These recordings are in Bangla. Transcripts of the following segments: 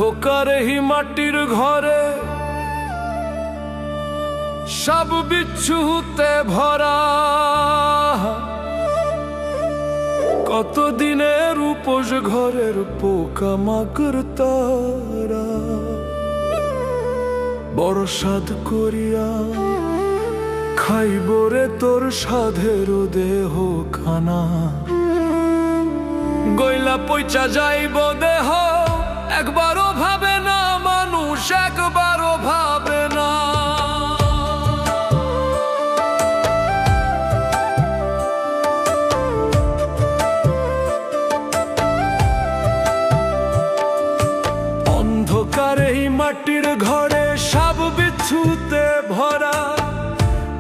অন্ধকার এই মাটির ঘরে সব বিচ্ছুতে ভরা, কতদিনের উপোস ঘরের পোকামাকড় তারা। বড় সাধ করিয়া খাইব রে তোর সাধের দেহ খানা, গইলা পইচা যাইব দেহ একবারও ভাবে না মানুষ, একবারও ভাবে না। অন্ধকার এই মাটির ঘরে সব বিচ্ছুতে ভরা,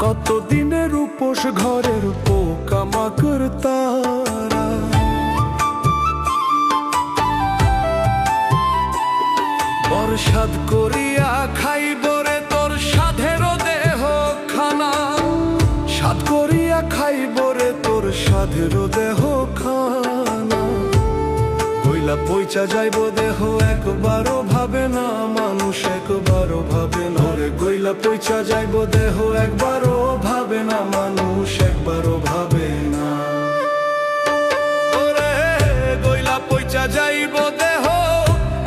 কতদিনের উপোস ঘরের পোকামাকড় তারা। বড় সাধ করিয়া খাইব রে তোর সাধের দেহ খানা, সাধ করিয়া খাইব রে তোর সাধের দেহ খানা, গইলা পইচা যাইব দেহ একবারও ভাবে না মানুষ, একবারও ভাবে না রে। গইলা পইচা যাইব দেহ একবারও ভাবে না মানুষ, একবারও ভাবে না ওরে। গইলা পইচা যাইব দেহ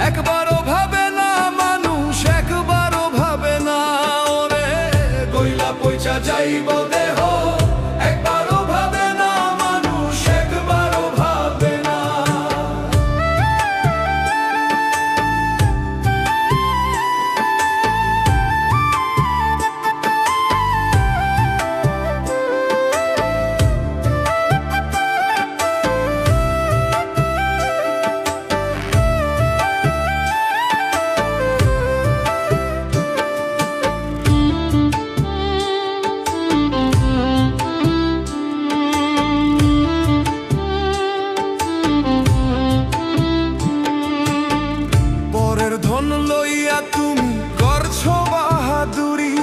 একবারও ভাবে না মানুষ, একবারও ভাবে না ওরে। গইলা পইচা যাইব দেহ একবারও ভাবে না মানুষ, একবারও ভাবে না। ধন লইয়া তুমি করছো বাহাদুরি,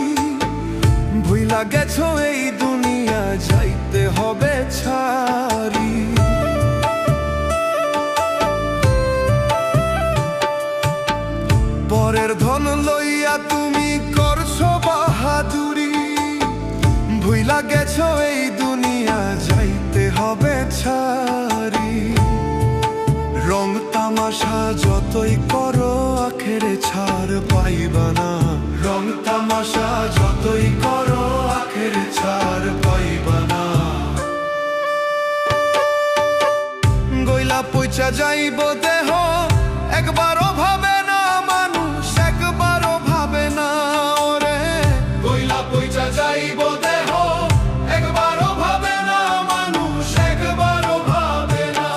ভুইলা গেছো এই দুনিয়া যাইতে হবে ছাড়ি। পরের ধন লইয়া তুমি করছো বাহাদুরি, ভুইলা গেছো এই দুনিয়া যাইতে হবে ছাড়ি। রং তামাশা যতই করো আখেরে ছাড় পাইবা না, রং তামাশা যতই করো আখেরে ছাড় পাইবা না। গইলা পইচা যাইব দেহ একবারও ভাবে না মানুষ, একবারও ভাবে না ওরে। গইলা পইচা যাইব দেহ একবারও ভাবে না মানুষ, একবারও ভাবে না।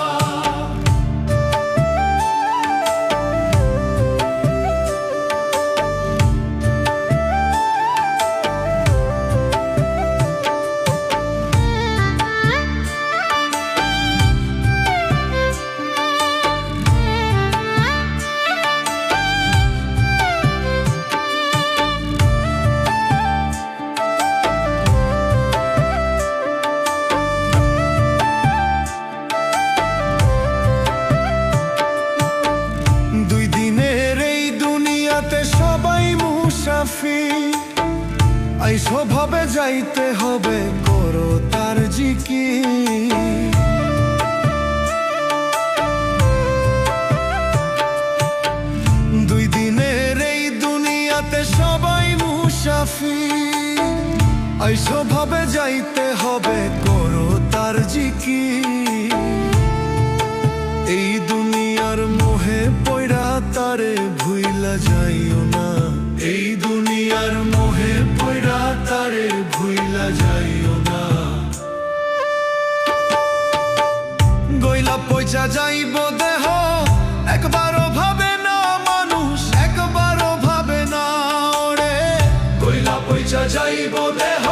দুই দিনের এই দুনিয়াতে সবাই মুসাফির, আইসো ভাবে যাইতে হবে করো তার জিকির। দুই দিনের এই দুনিয়াতে সবাই মুসাফির, আইসো ভাবে যাইতে হবে করো তার জিকির। এই দুনিয়ার মোহে পয়রা তারে ভুইলা যাইও না, এই দুনিয়ার মোহে পয়রা তারে ভুইলা যাইও না। গইলা পইচা যাইব দেহ একবারও ভাবে না মানুষ, একবারও ভাবে না ওরে। গইলা পইচা যাইব দেহ